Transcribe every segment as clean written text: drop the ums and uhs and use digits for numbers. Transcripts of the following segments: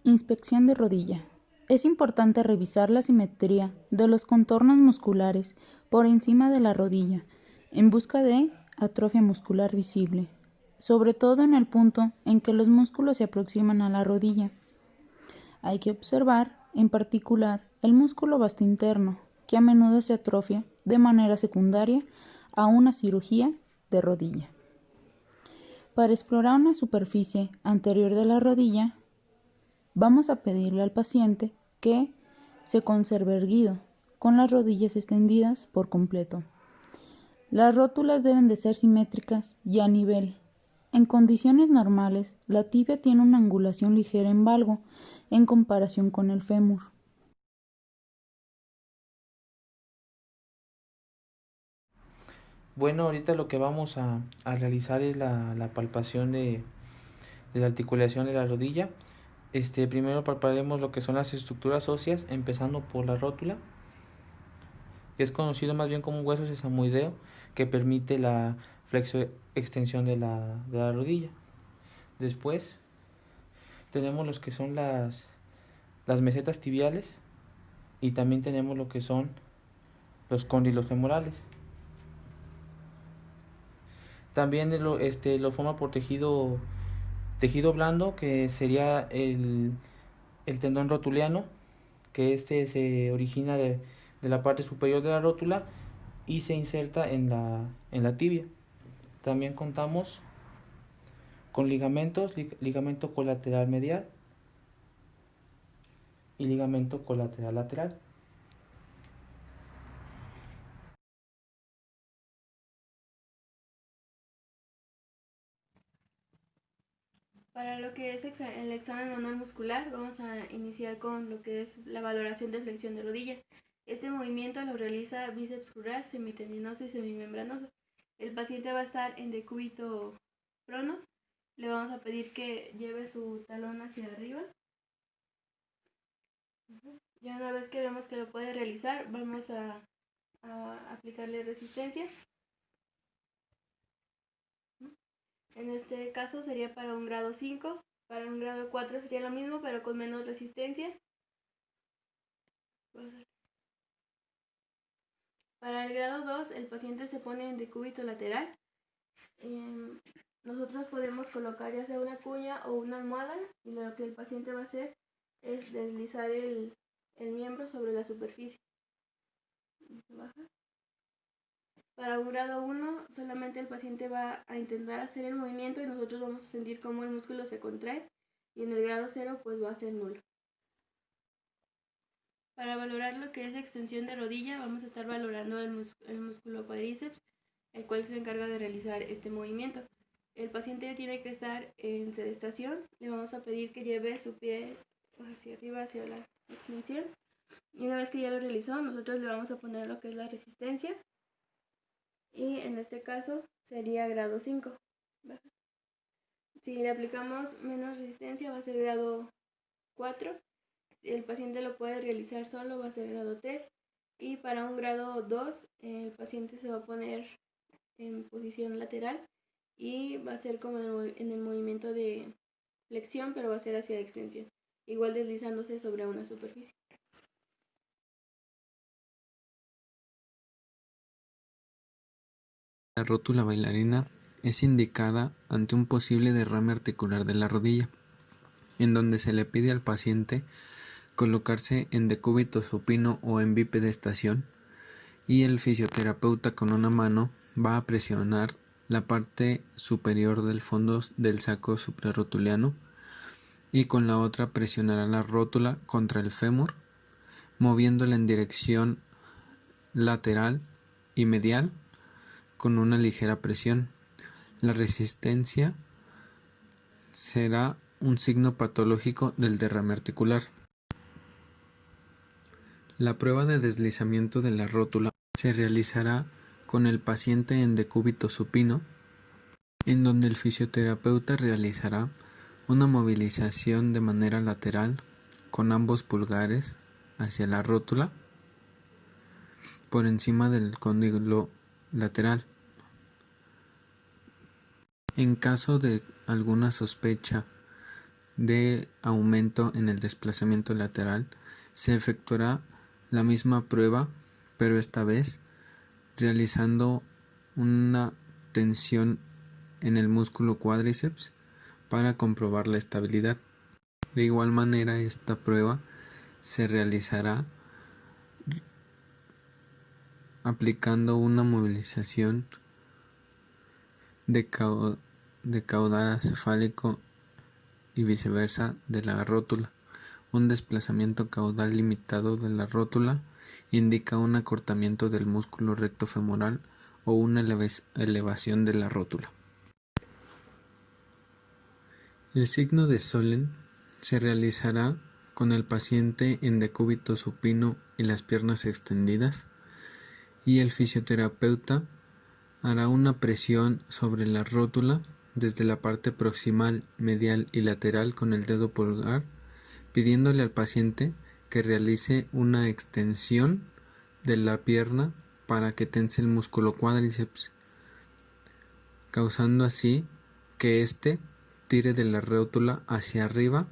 Inspección de rodilla. Es importante revisar la simetría de los contornos musculares por encima de la rodilla en busca de atrofia muscular visible, sobre todo en el punto en que los músculos se aproximan a la rodilla. Hay que observar, en particular, el músculo vasto interno, que a menudo se atrofia de manera secundaria a una cirugía de rodilla. Para explorar una superficie anterior de la rodilla, vamos a pedirle al paciente que se conserve erguido, con las rodillas extendidas por completo. Las rótulas deben de ser simétricas y a nivel. En condiciones normales, la tibia tiene una angulación ligera en valgo en comparación con el fémur. Bueno, ahorita lo que vamos a realizar es la palpación de la articulación de la rodilla. Primero palparemos lo que son las estructuras óseas, empezando por la rótula, que es conocido más bien como un hueso sesamoideo, que permite la flexo-extensión de la rodilla. Después tenemos los que son las mesetas tibiales y también tenemos lo que son los cóndilos femorales. También lo forma por tejido blando, que sería el tendón rotuliano, que se origina de la parte superior de la rótula y se inserta en la tibia. También contamos con ligamentos, ligamento colateral medial y ligamento colateral lateral. Para lo que es el examen manual muscular, vamos a iniciar con lo que es la valoración de flexión de rodilla. Este movimiento lo realiza bíceps crural, semitendinoso y semimembranoso. El paciente va a estar en decúbito prono. Le vamos a pedir que lleve su talón hacia arriba. Ya una vez que vemos que lo puede realizar, vamos a aplicarle resistencia. En este caso sería para un grado 5, para un grado 4 sería lo mismo, pero con menos resistencia. Para el grado 2, el paciente se pone en decúbito lateral. Nosotros podemos colocar ya sea una cuña o una almohada, y lo que el paciente va a hacer es deslizar el miembro sobre la superficie. Para un grado 1, solamente el paciente va a intentar hacer el movimiento y nosotros vamos a sentir cómo el músculo se contrae, y en el grado 0 pues va a ser nulo. Para valorar lo que es extensión de rodilla, vamos a estar valorando el músculo cuádriceps, el cual se encarga de realizar este movimiento. El paciente tiene que estar en sedestación. Le vamos a pedir que lleve su pie hacia arriba, hacia la extensión. Y una vez que ya lo realizó, nosotros le vamos a poner lo que es la resistencia. Y en este caso sería grado 5. Si le aplicamos menos resistencia, va a ser grado 4. El paciente lo puede realizar solo, va a ser grado 3. Y para un grado 2, el paciente se va a poner en posición lateral y va a ser como en el movimiento de flexión, pero va a ser hacia extensión, igual deslizándose sobre una superficie. La rótula bailarina es indicada ante un posible derrame articular de la rodilla, en donde se le pide al paciente colocarse en decúbito supino o en bipedestación, y el fisioterapeuta con una mano va a presionar la parte superior del fondo del saco suprarrotuliano y con la otra presionará la rótula contra el fémur, moviéndola en dirección lateral y medial con una ligera presión. La resistencia será un signo patológico del derrame articular. La prueba de deslizamiento de la rótula se realizará con el paciente en decúbito supino, en donde el fisioterapeuta realizará una movilización de manera lateral con ambos pulgares hacia la rótula por encima del cóndilo lateral. En caso de alguna sospecha de aumento en el desplazamiento lateral, se efectuará la misma prueba, pero esta vez realizando una tensión en el músculo cuádriceps para comprobar la estabilidad. De igual manera, esta prueba se realizará aplicando una movilización de caudal cefálico y viceversa de la rótula. Un desplazamiento caudal limitado de la rótula indica un acortamiento del músculo recto femoral o una elevación de la rótula. El signo de Sollen se realizará con el paciente en decúbito supino y las piernas extendidas, y el fisioterapeuta hará una presión sobre la rótula desde la parte proximal, medial y lateral con el dedo pulgar, pidiéndole al paciente que realice una extensión de la pierna para que tense el músculo cuádriceps, causando así que éste tire de la rótula hacia arriba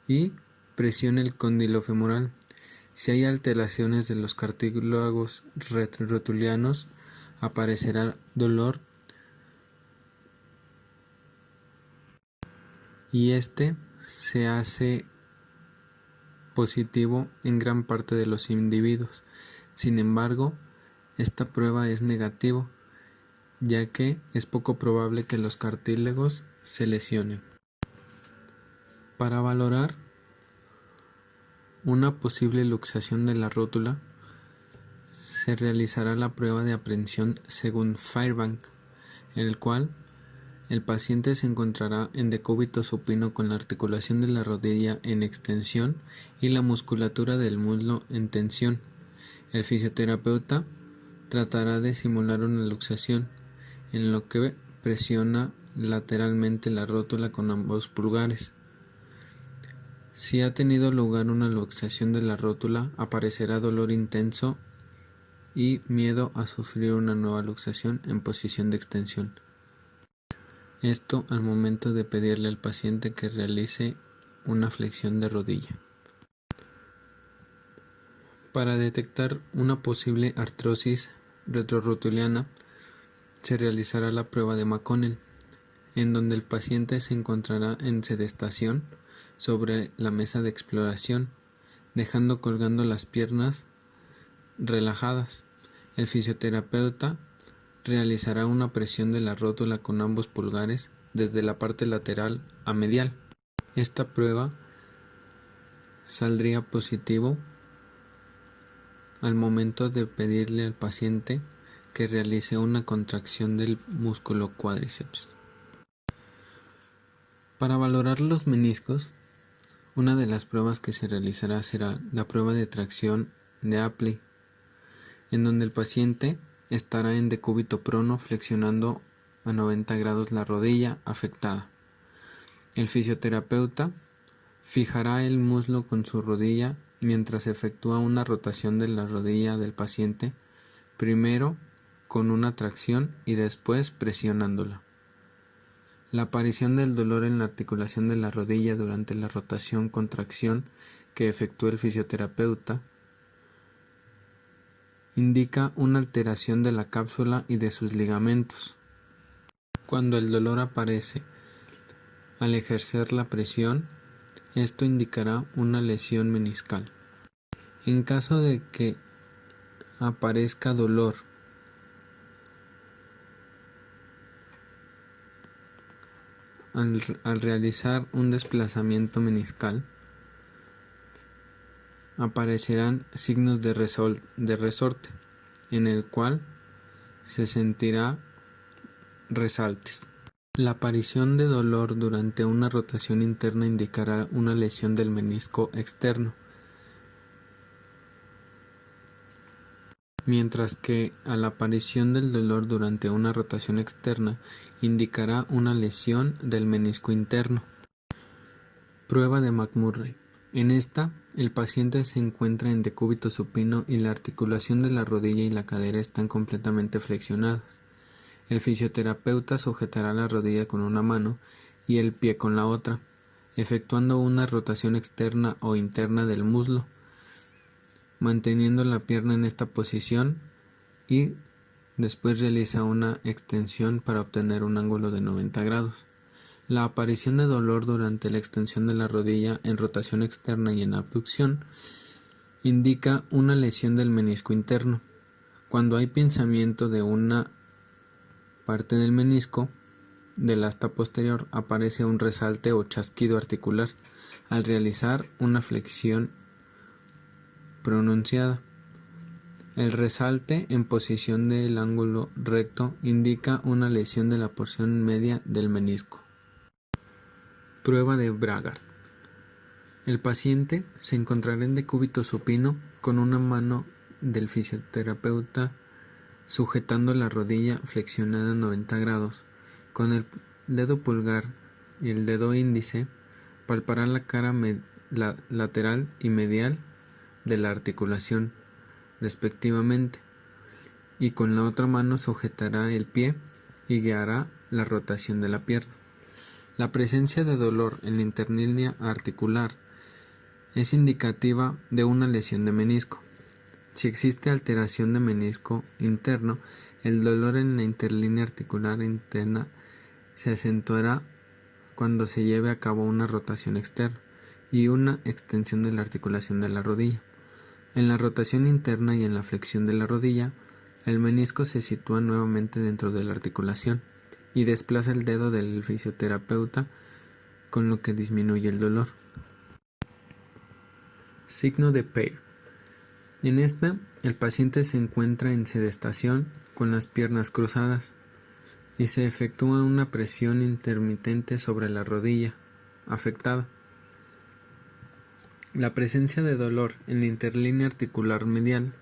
y presione el cóndilo femoral. Si hay alteraciones de los cartílagos retrorotulianos, aparecerá dolor y este se hace positivo en gran parte de los individuos. Sin embargo, esta prueba es negativa, ya que es poco probable que los cartílagos se lesionen. Para valorar una posible luxación de la rótula, se realizará la prueba de aprehensión según Fairbank, en el cual el paciente se encontrará en decúbito supino con la articulación de la rodilla en extensión y la musculatura del muslo en tensión. El fisioterapeuta tratará de simular una luxación, en lo que presiona lateralmente la rótula con ambos pulgares. Si ha tenido lugar una luxación de la rótula, aparecerá dolor intenso y miedo a sufrir una nueva luxación en posición de extensión. Esto al momento de pedirle al paciente que realice una flexión de rodilla. Para detectar una posible artrosis retrorotuliana, se realizará la prueba de McConnell, en donde el paciente se encontrará en sedestación sobre la mesa de exploración, dejando colgando las piernas relajadas. El fisioterapeuta realizará una presión de la rótula con ambos pulgares desde la parte lateral a medial. Esta prueba saldría positivo al momento de pedirle al paciente que realice una contracción del músculo cuádriceps. Para valorar los meniscos, una de las pruebas que se realizará será la prueba de tracción de Apley, en donde el paciente estará en decúbito prono flexionando a 90 grados la rodilla afectada. El fisioterapeuta fijará el muslo con su rodilla mientras efectúa una rotación de la rodilla del paciente, primero con una tracción y después presionándola. La aparición del dolor en la articulación de la rodilla durante la rotación-contracción que efectúa el fisioterapeuta indica una alteración de la cápsula y de sus ligamentos. Cuando el dolor aparece al ejercer la presión, esto indicará una lesión meniscal. En caso de que aparezca dolor al realizar un desplazamiento meniscal, aparecerán signos de resorte, en el cual se sentirá resaltes. La aparición de dolor durante una rotación interna indicará una lesión del menisco externo, mientras que a la aparición del dolor durante una rotación externa indicará una lesión del menisco interno. Prueba de McMurray. En esta, el paciente se encuentra en decúbito supino y la articulación de la rodilla y la cadera están completamente flexionadas. El fisioterapeuta sujetará la rodilla con una mano y el pie con la otra. efectuando una rotación externa o interna del muslo, manteniendo la pierna en esta posición y después realiza una extensión para obtener un ángulo de 90 grados. La aparición de dolor durante la extensión de la rodilla en rotación externa y en abducción indica una lesión del menisco interno. Cuando hay pinzamiento de una parte del menisco del asta posterior, aparece un resalte o chasquido articular al realizar una flexión pronunciada. El resalte en posición del ángulo recto indica una lesión de la porción media del menisco. Prueba de Bragard. El paciente se encontrará en decúbito supino con una mano del fisioterapeuta sujetando la rodilla flexionada 90 grados. Con el dedo pulgar y el dedo índice palpará la cara lateral y medial de la articulación, respectivamente, y con la otra mano sujetará el pie y guiará la rotación de la pierna. La presencia de dolor en la interlínea articular es indicativa de una lesión de menisco. Si existe alteración de menisco interno, el dolor en la interlínea articular interna se acentuará cuando se lleve a cabo una rotación externa y una extensión de la articulación de la rodilla. En la rotación interna y en la flexión de la rodilla, el menisco se sitúa nuevamente dentro de la articulación y desplaza el dedo del fisioterapeuta, con lo que disminuye el dolor. Signo de Pear. En esta, el paciente se encuentra en sedestación con las piernas cruzadas y se efectúa una presión intermitente sobre la rodilla afectada. La presencia de dolor en la interlínea articular medial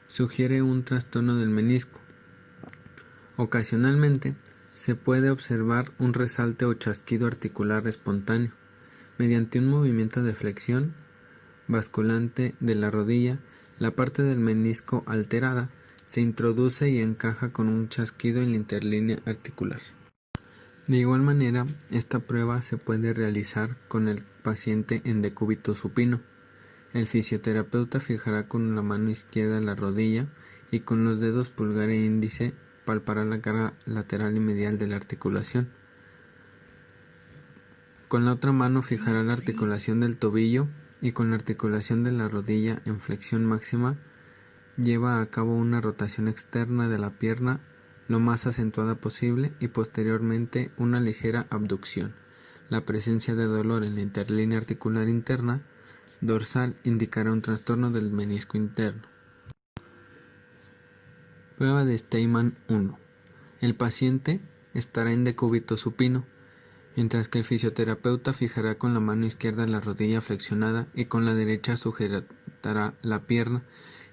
sugiere un trastorno del menisco. Ocasionalmente se puede observar un resalte o chasquido articular espontáneo mediante un movimiento de flexión basculante de la rodilla. La parte del menisco alterada se introduce y encaja con un chasquido en la interlínea articular. De igual manera, esta prueba se puede realizar con el paciente en decúbito supino. El fisioterapeuta fijará con la mano izquierda la rodilla y con los dedos pulgar e índice palpará la cara lateral y medial de la articulación. Con la otra mano fijará la articulación del tobillo y con la articulación de la rodilla en flexión máxima lleva a cabo una rotación externa de la pierna lo más acentuada posible y posteriormente una ligera abducción. La presencia de dolor en la interlínea articular interna dorsal indicará un trastorno del menisco interno. Prueba de Steinman 1. El paciente estará en decúbito supino, mientras que el fisioterapeuta fijará con la mano izquierda la rodilla flexionada y con la derecha sujetará la pierna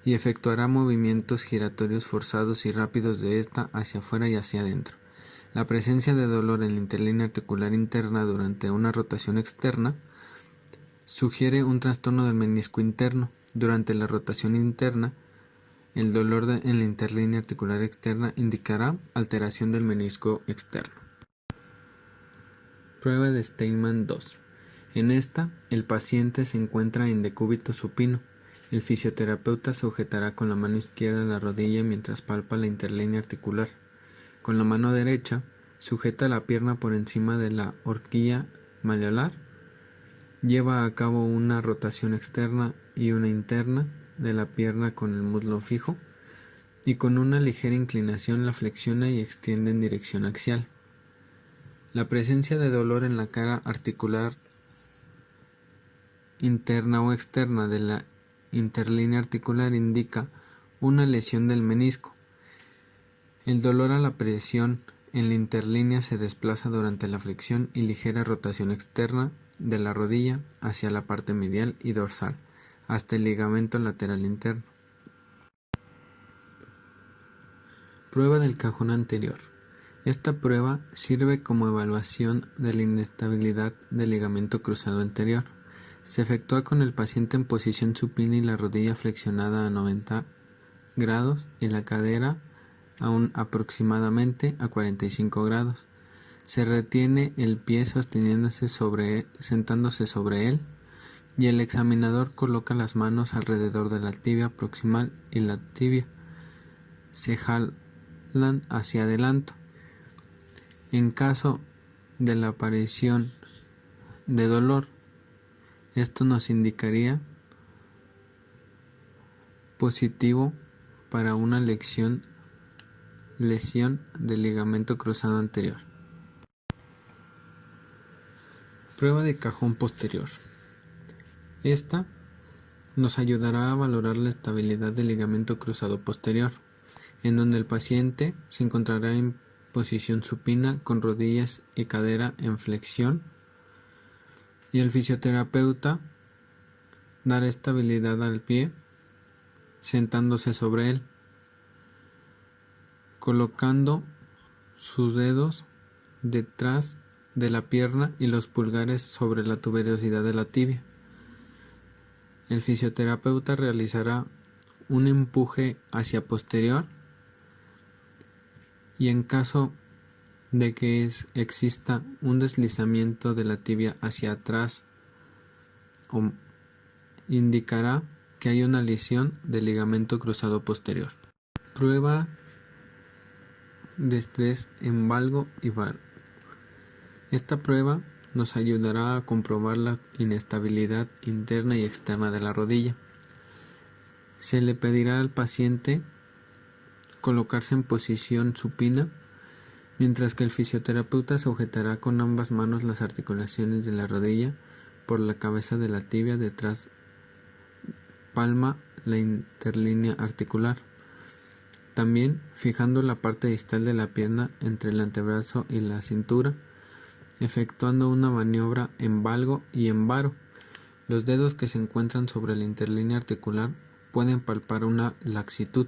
y efectuará movimientos giratorios forzados y rápidos de esta hacia afuera y hacia adentro. La presencia de dolor en la interlínea articular interna durante una rotación externa sugiere un trastorno del menisco interno. Durante la rotación interna, el dolor en la interlínea articular externa indicará alteración del menisco externo. Prueba de Steinman 2. En esta, el paciente se encuentra en decúbito supino. El fisioterapeuta sujetará con la mano izquierda la rodilla mientras palpa la interlínea articular. Con la mano derecha, sujeta la pierna por encima de la horquilla malleolar. Lleva a cabo una rotación externa y una interna de la pierna con el muslo fijo y con una ligera inclinación la flexiona y extiende en dirección axial. La presencia de dolor en la cara articular interna o externa de la interlínea articular indica una lesión del menisco. El dolor a la presión en la interlínea se desplaza durante la flexión y ligera rotación externa de la rodilla hacia la parte medial y dorsal, hasta el ligamento lateral interno. Prueba del cajón anterior. Esta prueba sirve como evaluación de la inestabilidad del ligamento cruzado anterior. Se efectúa con el paciente en posición supina y la rodilla flexionada a 90 grados y la cadera aproximadamente a 45 grados. Se retiene el pie sentándose sobre él, y el examinador coloca las manos alrededor de la tibia proximal y la tibia. Se jalan hacia adelante. En caso de la aparición de dolor, esto nos indicaría positivo para una lesión del ligamento cruzado anterior. Prueba de cajón posterior. Esta nos ayudará a valorar la estabilidad del ligamento cruzado posterior, en donde el paciente se encontrará en posición supina con rodillas y cadera en flexión, y el fisioterapeuta dará estabilidad al pie sentándose sobre él, colocando sus dedos detrás de la pierna y los pulgares sobre la tuberosidad de la tibia. El fisioterapeuta realizará un empuje hacia posterior, y en caso de que exista un deslizamiento de la tibia hacia atrás, indicará que hay una lesión del ligamento cruzado posterior. Prueba de estrés en valgo y varo. Esta prueba nos ayudará a comprobar la inestabilidad interna y externa de la rodilla. Se le pedirá al paciente colocarse en posición supina, mientras que el fisioterapeuta sujetará con ambas manos las articulaciones de la rodilla por la cabeza de la tibia, detrás palma la interlínea articular. También fijando la parte distal de la pierna entre el antebrazo y la cintura, efectuando una maniobra en valgo y en varo. Los dedos que se encuentran sobre la interlínea articular pueden palpar una laxitud.